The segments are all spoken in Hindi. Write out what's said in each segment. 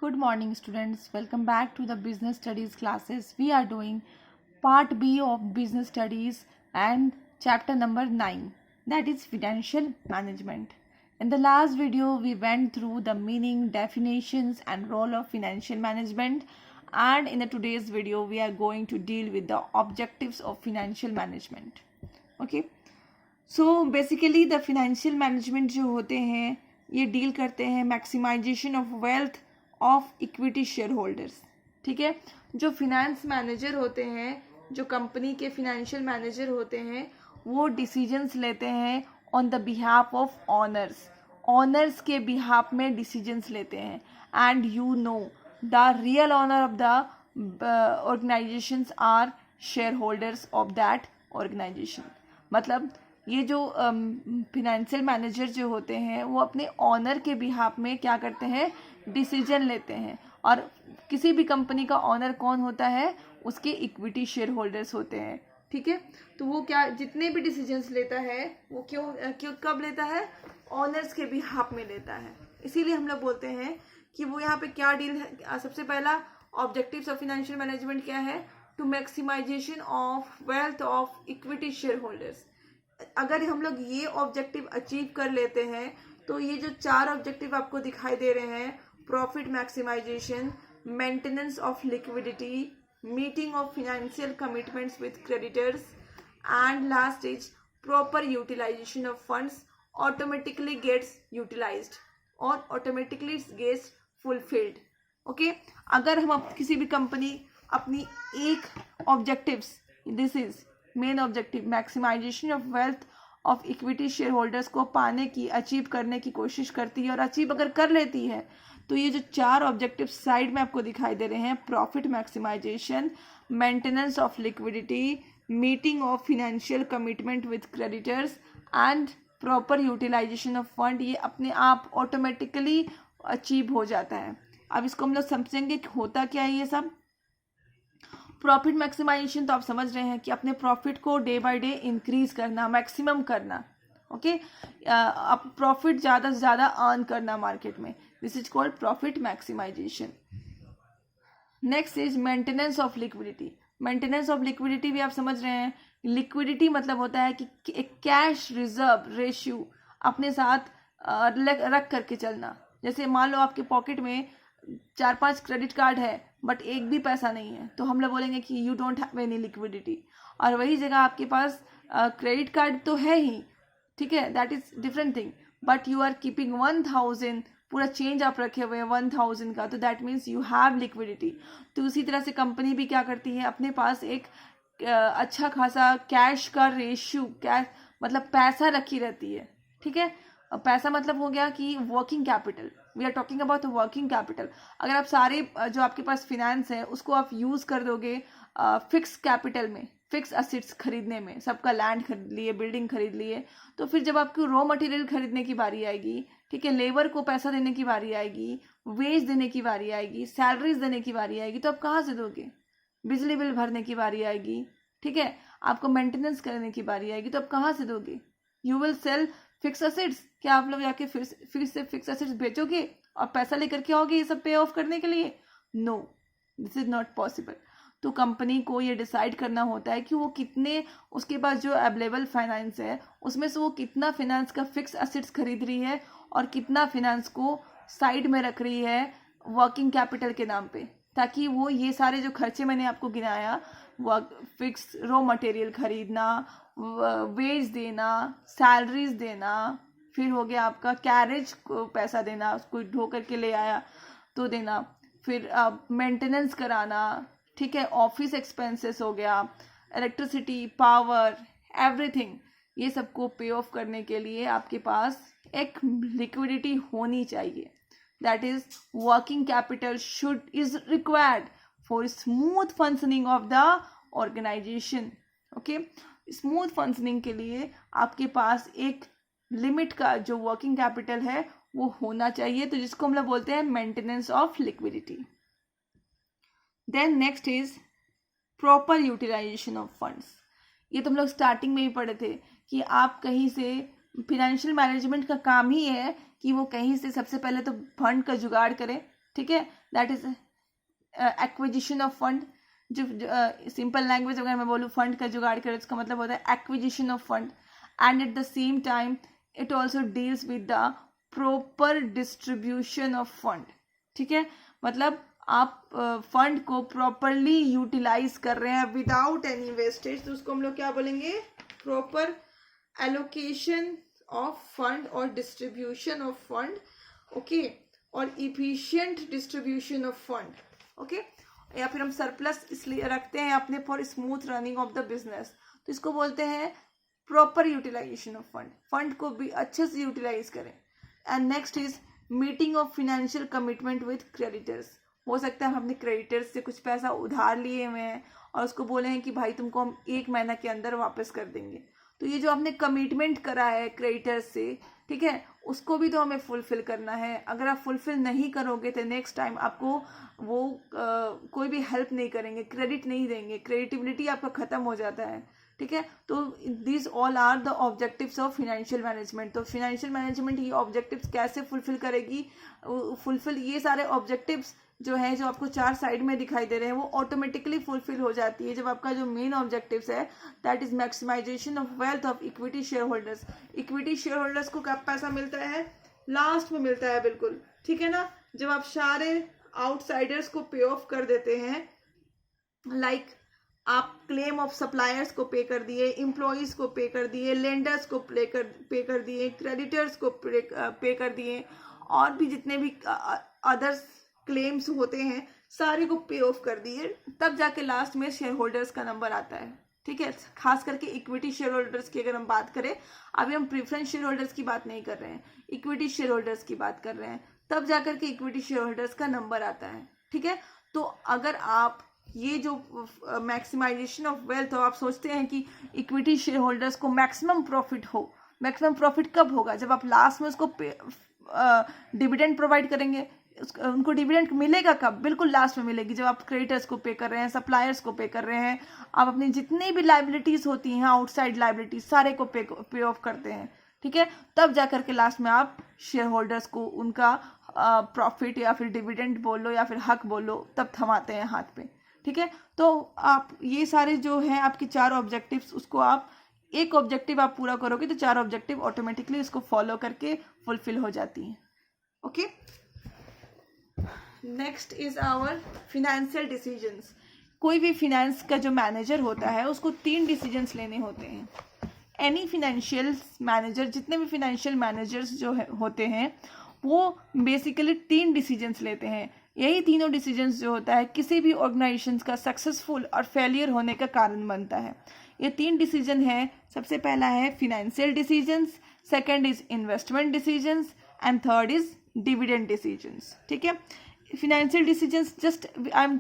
Good morning, students. Welcome back to the business studies classes. We are doing part B of business studies and chapter number 9, that is financial management. In the last video, we went through the meaning, definitions, and role of financial management. And in the today's video, we are going to deal with the objectives of financial management. Okay. So basically the financial management जो होते हैं ये डील करते हैं maximisation of wealth of equity shareholders. ठीक है, जो फिनेंस मैनेजर होते हैं, जो कंपनी के फिनेंशियल मैनेजर होते हैं, वो डिसीजंस लेते हैं on the behalf of owners के बिहाफ में डिसीजंस लेते हैं. And you know the real owner of the organisations are shareholders of that organisation. मतलब ये जो फिनेंशियल मैनेजर जो होते हैं वो अपने ऑनर के बिहाफ में क्या करते हैं, डिसीजन लेते हैं. और किसी भी कंपनी का ऑनर कौन होता है, उसके इक्विटी शेयर होल्डर्स होते हैं. ठीक है, तो वो क्या जितने भी डिसीजंस लेता है वो क्यों कब लेता है, ऑनर्स के बिहाफ में लेता है. इसीलिए हम लोग बोलते हैं कि वो यहाँ पे क्या डील है. सबसे पहला ऑब्जेक्टिव्स ऑफ फाइनेंशियल मैनेजमेंट क्या है, to maximisation of wealth of equity shareholders. अगर हम लोग ये ऑब्जेक्टिव अचीव कर लेते हैं तो ये जो 4 ऑब्जेक्टिव आपको दिखाई दे रहे हैं, profit maximisation, maintenance of liquidity, meeting of financial commitments with creditors and last is proper utilisation of funds, automatically gets utilised और ऑटोमेटिकली गेट्स फुलफिल्ड. ओके, अगर हम किसी भी कंपनी अपनी एक objectives, this is main objective maximisation of wealth of equity shareholders को पाने की, अचीव करने की कोशिश करती है और अचीव अगर कर लेती है तो ये जो 4 ऑब्जेक्टिव साइड में आपको दिखाई दे रहे हैं, profit maximisation, maintenance of liquidity, meeting of financial commitment with creditors and proper utilisation of fund, ये अपने आप ऑटोमेटिकली अचीव हो जाता है. अब इसको हम लोग समझेंगे कि होता क्या है ये सब. प्रॉफिट मैक्सिमाइजेशन तो आप समझ रहे हैं कि अपने प्रॉफिट को डे बाय डे इंक्रीज करना, मैक्सिमम करना. ओके, आप प्रॉफिट ज़्यादा से ज़्यादा अर्न करना मार्केट में, this is called profit maximisation. Next is maintenance of liquidity. Maintenance of liquidity भी आप समझ रहे हैं. लिक्विडिटी मतलब होता है कि एक कैश रिजर्व रेशियो अपने साथ रख करके चलना. जैसे मान लो आपके पॉकेट में 4-5 क्रेडिट कार्ड है बट एक भी पैसा नहीं है, तो हम लोग बोलेंगे कि you don't have any liquidity. और वही जगह आपके पास क्रेडिट कार्ड तो है ही, ठीक है, that is different thing, but you are keeping 1000, पूरा चेंज आप रखे हुए हैं 1000 का, तो that means you have liquidity. तो उसी तरह से कंपनी भी क्या करती है, अपने पास एक अच्छा खासा कैश का रेशियो, कैश मतलब पैसा रखी रहती है. ठीक है, पैसा मतलब हो गया कि working capital, we are talking about working capital. अगर आप सारे जो आपके पास फिनेंस है उसको आप यूज़ कर दोगे फिक्स कैपिटल में, फिक्स असेट्स खरीदने में, सबका लैंड खरीद लिए, बिल्डिंग खरीद लिए, तो फिर जब आपको रॉ मटेरियल खरीदने की बारी आएगी, ठीक है, लेबर को पैसा देने की बारी आएगी, वेज देने की बारी आएगी, सैलरीज देने की बारी आएगी, तो आप कहाँ से दोगे. बिजली बिल भरने की बारी आएगी, ठीक है, आपको मेंटेनेंस करने की बारी आएगी, तो आप कहाँ से दोगे. You will sell fix assets. क्या आप लोग जाके फिर से फिक्स असेट्स बेचोगे और पैसा लेकर के आओगे ये सब पे ऑफ करने के लिए? No, this is not possible. तो कंपनी को ये डिसाइड करना होता है कि वो कितने, उसके पास जो अवेलेबल फाइनेंस है उसमें से वो कितना फाइनेंस का फिक्स असेट्स खरीद रही है और कितना फाइनेंस को साइड में रख रही है वर्किंग कैपिटल के नाम पे, ताकि वो ये सारे जो खर्चे मैंने आपको गिनाया, फिक्स रॉ मटेरियल खरीदना, वेज देना, सैलरीज देना, फिर हो गया आपका कैरेज को पैसा देना, उसको ढो करके ले आया तो देना, फिर मेंटेनेंस कराना, ठीक है, ऑफिस एक्सपेंसेस हो गया, इलेक्ट्रिसिटी, पावर, एवरीथिंग, ये सबको पे ऑफ करने के लिए आपके पास एक लिक्विडिटी होनी चाहिए. That is working capital is required for smooth functioning of the organisation. Okay, smooth functioning के लिए आपके पास एक लिमिट का जो वर्किंग कैपिटल है वो होना चाहिए, तो जिसको हम लोग बोलते हैं maintenance of liquidity. Then next is proper utilisation of funds. ये तो हम लोग स्टार्टिंग में ही पढ़े थे कि आप कहीं से, फिनेंशियल मैनेजमेंट का काम ही है कि वो कहीं से सबसे पहले तो फंड का जुगाड़ करें, ठीक है, that is acquisition of fund. जो सिंपल लैंग्वेज अगर मैं बोलूँ फंड का जुगाड़ करे, उसका मतलब होता है acquisition of fund. And at the same time it also deals with the proper distribution of fund. ठीक है, मतलब आप फंड को प्रॉपरली यूटिलाइज कर रहे हैं विदाउट एनी वेस्टेज, तो उसको हम लोग क्या बोलेंगे, प्रॉपर एलोकेशन ऑफ फंड और डिस्ट्रीब्यूशन ऑफ फंड। ओके, और efficient distribution of fund. Okay, या फिर हम सरप्लस इसलिए रखते हैं अपने for smooth running of the business, तो इसको बोलते हैं proper utilisation of fund. Fund को भी अच्छे से यूटिलाइज करें। And next is meeting of financial commitment with creditors. हो सकता है हम अपने क्रेडिटर्स से कुछ पैसा उधार लिए हुए हैं और उसको बोले हैं कि भाई तुमको हम 1 महीना के अंदर वापस कर देंगे, तो ये जो आपने कमिटमेंट करा है क्रेडिटर्स से, ठीक है, उसको भी तो हमें फुलफिल करना है। अगर आप फुलफिल नहीं करोगे तो नेक्स्ट टाइम आपको वो कोई भी हेल्प नहीं करेंगे, क्रेडिट नहीं देंगे, क्रेडिटिबिलिटी आपका ख़त्म हो जाता है। ठीक है, तो this all are the objectives of financial management. तो फिनेंशियल मैनेजमेंट ये ऑब्जेक्टिव्स कैसे फुलफिल करेगी, फुलफिल ये सारे ऑब्जेक्टिव्स जो है, जो आपको 4 साइड में दिखाई दे रहे हैं, वो ऑटोमेटिकली फुलफिल हो जाती है जब आपका जो मेन ऑब्जेक्टिव्स है that is maximisation of wealth of equity shareholders. Equity shareholders को कब पैसा मिलता है, लास्ट में मिलता है, बिल्कुल ठीक है ना, जब आप सारे आउटसाइडर्स को पे ऑफ कर देते हैं, लाइक आप क्लेम ऑफ सप्लायर्स को पे कर दिए, एम्प्लॉयज को पे कर दिए, लेंडर्स को पे कर दिए, क्रेडिटर्स को पे कर दिए, और भी जितने भी अदर्स क्लेम्स होते हैं सारे को पे ऑफ कर दिए, तब जाके लास्ट में शेयर होल्डर्स का नंबर आता है। ठीक है, खास करके इक्विटी शेयर होल्डर्स की अगर हम बात करें, अभी हम प्रीफरेंस शेयर होल्डर्स की बात नहीं कर रहे हैं, इक्विटी शेयर होल्डर्स की बात कर रहे हैं, तब जाकर के इक्विटी शेयर होल्डर्स का नंबर आता है। ठीक है, तो अगर आप ये जो मैक्सिमाइजेशन ऑफ वेल्थ हो, आप सोचते हैं कि इक्विटी शेयर होल्डर्स को मैक्सिमम प्रॉफिट हो, मैक्सिमम प्रॉफिट कब होगा, जब आप लास्ट में उसको डिविडेंड प्रोवाइड करेंगे। उनको डिविडेंड मिलेगा कब, बिल्कुल लास्ट में मिलेगी, जब आप क्रेडिटर्स को पे कर रहे हैं, सप्लायर्स को पे कर रहे हैं, आप अपनी जितनी भी लाइबिलिटीज होती हैं, आउटसाइड लाइबिलिटीज, सारे को पे ऑफ करते हैं। ठीक है, तब जाकर के लास्ट में आप शेयर होल्डर्स को उनका प्रॉफिट या फिर डिविडेंड बोल लो या फिर हक बोल लो, तब थमाते हैं हाथ पे। ठीक है, तो आप ये सारे जो हैं आपके 4 ऑब्जेक्टिव्स, उसको आप एक ऑब्जेक्टिव आप पूरा करोगे तो 4 ऑब्जेक्टिव ऑटोमेटिकली उसको फॉलो करके फुलफिल हो जाती हैं। Okay, next is our financial decisions. कोई भी फिनेंस का जो मैनेजर होता है उसको 3 डिसीजंस लेने होते हैं। एनी फिनेंशियल मैनेजर, जितने भी फिनेंशियल मैनेजर्स जो होते हैं वो बेसिकली 3 डिसीजंस लेते हैं। यही तीनों डिसीजंस जो होता है किसी भी ऑर्गेनाइजेशन का सक्सेसफुल और फेलियर होने का कारण बनता है। ये 3 डिसीजन है। सबसे पहला है financial decisions, second is investment decisions and third is dividend decisions. ठीक है, financial decisions, just I'm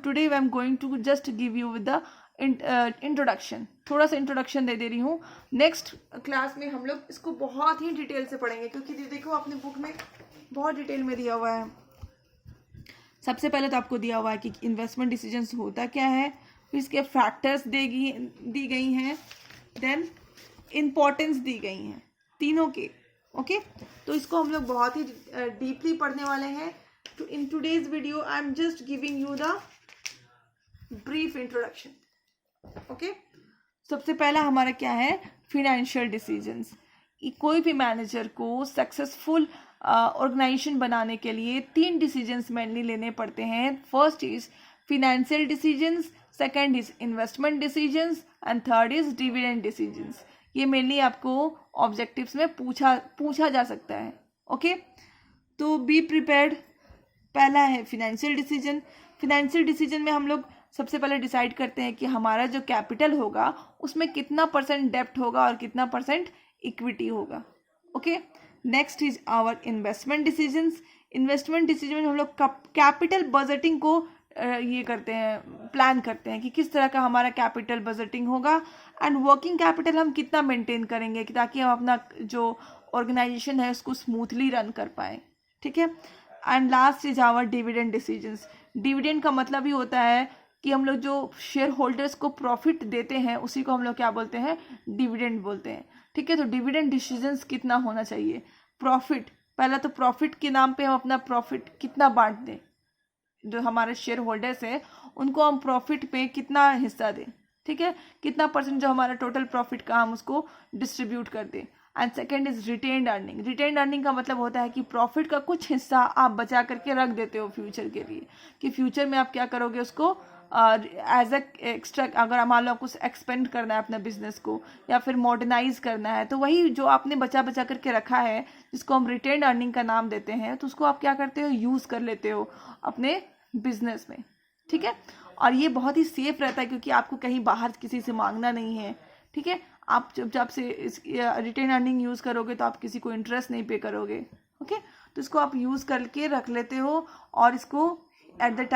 going to just give you with the introduction, थोड़ा सा इंट्रोडक्शन दे रही हूँ। नेक्स्ट क्लास में हम लोग इसको बहुत ही डिटेल से पढ़ेंगे, क्योंकि देखो अपने बुक में बहुत डिटेल में दिया हुआ है। सबसे पहले तो आपको दिया हुआ है कि इन्वेस्टमेंट डिसीजंस होता क्या है, इसके फैक्टर्स दी गई हैं, देन इम्पोर्टेंस दी गई हैं तीनों के। ओके, तो इसको हम लोग बहुत ही डीपली पढ़ने वाले हैं। तो in today's video I'm just giving you the brief introduction. Okay, सबसे पहला हमारा क्या है, फिनेंशियल डिसीजंस। कोई भी मैनेजर को सक्सेसफुल ऑर्गेनाइजेशन बनाने के लिए 3 डिसीजंस मेनली लेने पड़ते हैं। First is financial decisions, second is investment decisions and third is dividend decisions. ये मेनली आपको ऑब्जेक्टिव्स में पूछा जा सकता है। ओके, तो बी प्रिपेयर्ड। पहला है फिनेंशियल डिसीजन। फिनेंशियल डिसीजन में हम लोग सबसे पहले डिसाइड करते हैं कि हमारा जो कैपिटल होगा उसमें कितना % डेप्ट होगा और कितना % इक्विटी होगा। Okay, next is our investment decisions. Investment decision में हम लोग कैपिटल बजटिंग को ये करते हैं, प्लान करते हैं कि किस तरह का हमारा कैपिटल बजटिंग होगा, एंड वर्किंग कैपिटल हम कितना मेंटेन करेंगे ताकि हम अपना जो ऑर्गेनाइजेशन है उसको स्मूथली रन कर पाए। ठीक है, and last is our dividend decisions. Dividend का मतलब ही होता है कि हम लोग जो शेयर होल्डर्स को प्रॉफिट देते हैं उसी को हम लोग क्या बोलते हैं, डिविडेंड बोलते हैं। ठीक है, तो डिविडेंड डिसीजंस कितना होना चाहिए, प्रॉफिट, पहला तो प्रॉफिट के नाम पे हम अपना प्रॉफिट कितना बांट दें, जो हमारे शेयर होल्डर्स है उनको हम प्रॉफिट पे कितना हिस्सा दें, ठीक है, कितना परसेंट जो हमारा टोटल प्रॉफिट का हम उसको डिस्ट्रीब्यूट कर दें। And second is retained earning. Retained earning का मतलब होता है कि प्रॉफिट का कुछ हिस्सा आप बचा करके रख देते हो फ्यूचर के लिए, कि फ्यूचर में आप क्या करोगे उसको एज एक्स्ट्रा, अगर मान लो आपको एक्सपेंड करना है अपने बिजनेस को या फिर मॉडर्नाइज करना है, तो वही जो आपने बचा बचा करके रखा है जिसको हम रिटेन्ड अर्निंग का नाम देते हैं, तो उसको आप क्या करते हो, यूज़ कर लेते हो अपने बिजनेस में, ठीक है। और ये बहुत ही सेफ रहता है क्योंकि आपको कहीं बाहर किसी से मांगना नहीं है, ठीक है। आप जब से इस रिटेन अर्निंग यूज़ करोगे तो आप किसी को इंटरेस्ट नहीं पे करोगे, ओके। तो इसको आप यूज़ करके रख लेते हो और इसको at the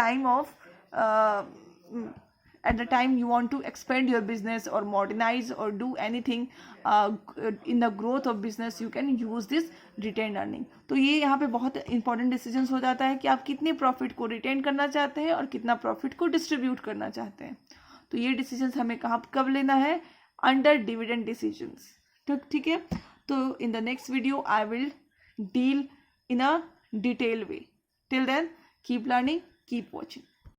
time you want to expand your business or modernize or do anything in the growth of business, you can use this retained earning। तो ये यहाँ पे बहुत इंपॉर्टेंट डिसीजंस हो जाता है कि आप कितने प्रॉफिट को रिटेन करना चाहते हैं और कितना प्रॉफिट को डिस्ट्रीब्यूट करना चाहते हैं। तो ये डिसीजंस हमें कहाँ कब लेना है, अंडर डिविडेंड डिसीजंस, ठीक है। तो in the next video I will deal in a detail way. Till then keep learning, keep watching.